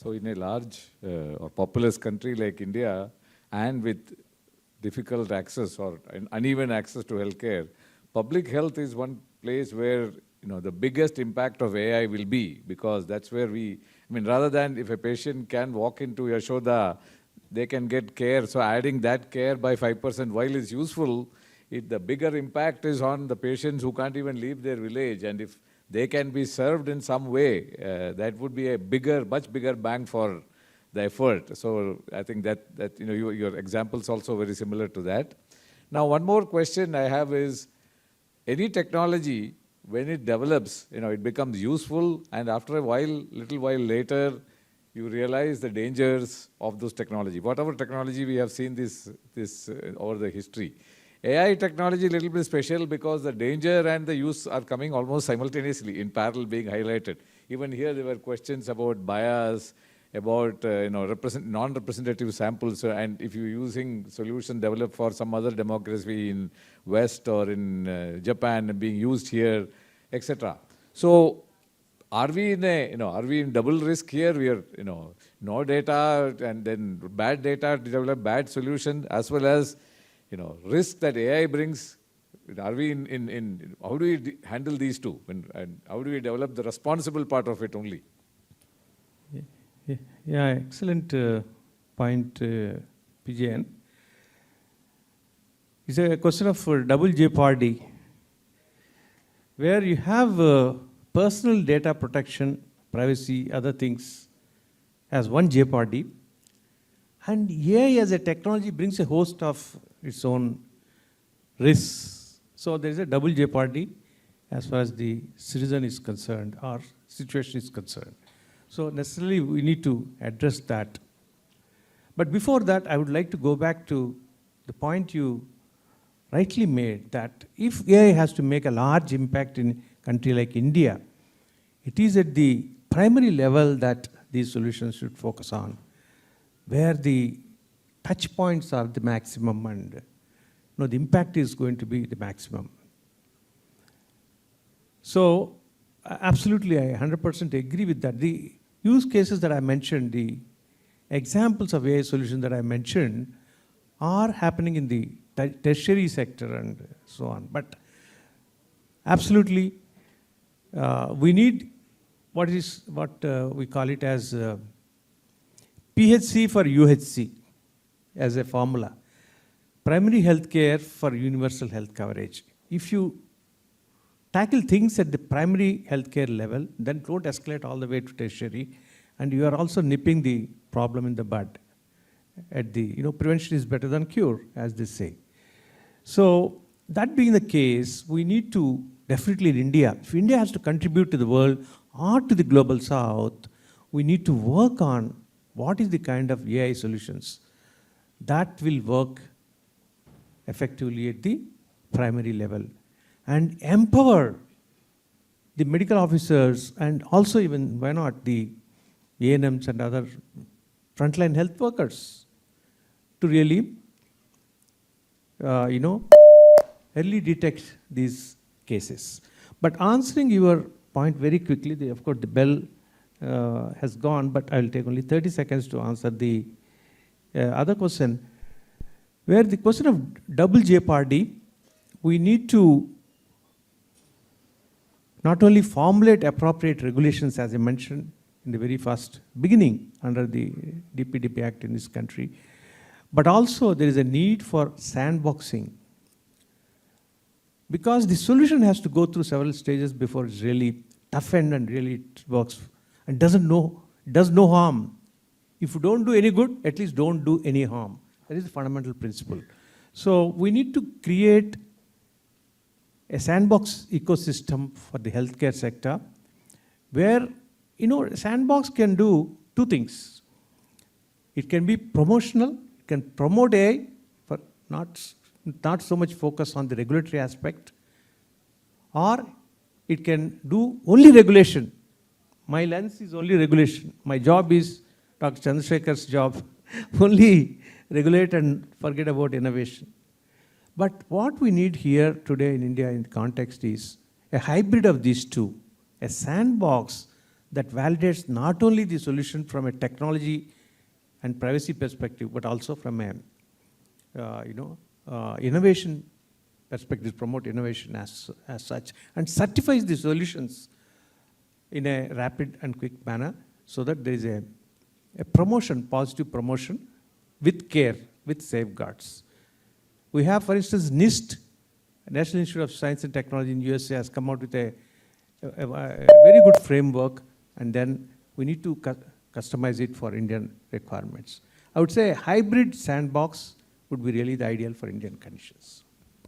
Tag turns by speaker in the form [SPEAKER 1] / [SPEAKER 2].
[SPEAKER 1] So in a large or populous country like India, and with difficult access or uneven access to healthcare, public health is one place where the biggest impact of AI will be, because that's where rather than if a patient can walk into Yashoda, they can get care. So adding that care by 5%, while it's useful, the bigger impact is on the patients who can't even leave their village. And if they can be served in some way, that would be a much bigger bang for the effort. So I think that your example's also very similar to that. Now, one more question I have is, any technology, when it develops, it becomes useful, and after a little while later, you realize the dangers of those technology. Whatever technology we have seen this over the history. AI technology a little bit special because the danger and the use are coming almost simultaneously, in parallel being highlighted. Even here there were questions about bias, about non-representative samples, and if you're using solution developed for some other democracy in West or in Japan being used here, etc. So are we in double risk here? We are no data and then bad data to develop bad solution, as well as risk that AI brings. Are we how do we handle these two, and how do we develop the responsible part of it only?
[SPEAKER 2] Yeah, excellent point, PJN. It's a question of double jeopardy, where you have personal data protection, privacy, other things as one jeopardy, and AI as a technology brings a host of its own risks. So there is a double jeopardy as far as the citizen is concerned or situation is concerned. So necessarily we need to address that. But before that, I would like to go back to the point you rightly made, that if AI has to make a large impact in a country like India, it is at the primary level that these solutions should focus on, where the touch points are the maximum and the impact is going to be the maximum. So absolutely, I 100% agree with that. The use cases that I mentioned, the examples of AI solutions that I mentioned are happening in the tertiary sector and so on. But absolutely, we need what we call it as PHC for UHC as a formula. Primary health care for universal health coverage. If you tackle things at the primary healthcare level, then don't escalate all the way to tertiary, and you are also nipping the problem in the bud. At the prevention is better than cure, as they say. So that being the case, we need to definitely in India, if India has to contribute to the world or to the global south, we need to work on what is the kind of AI solutions that will work effectively at the primary level, and empower the medical officers and also even, why not, the ANMs and other frontline health workers to really, early detect these cases. But answering your point very quickly, of course the bell has gone, but I will take only 30 seconds to answer the other question, where the question of double jeopardy, we need to not only formulate appropriate regulations, as I mentioned in the very first beginning under the DPDP Act in this country, but also there is a need for sandboxing, because the solution has to go through several stages before it's really toughened and really it works and does no harm. If you don't do any good, at least don't do any harm. That is the fundamental principle. So we need to create a sandbox ecosystem for the healthcare sector, where sandbox can do two things. It can be promotional, it can promote AI, for not so much focus on the regulatory aspect, or it can do only regulation. My lens is only regulation. My job is Dr. Chandrasekhar's job, only regulate and forget about innovation. But what we need here today in India in context is a hybrid of these two, a sandbox that validates not only the solution from a technology and privacy perspective, but also from a innovation perspective, promote innovation as such, and certifies the solutions in a rapid and quick manner, so that there is a promotion, positive promotion, with care, with safeguards. We have, for instance, NIST, National Institute of Science and Technology in USA, has come out with a very good framework, and then we need to customize it for Indian requirements. I would say a hybrid sandbox would be really the ideal for Indian conditions.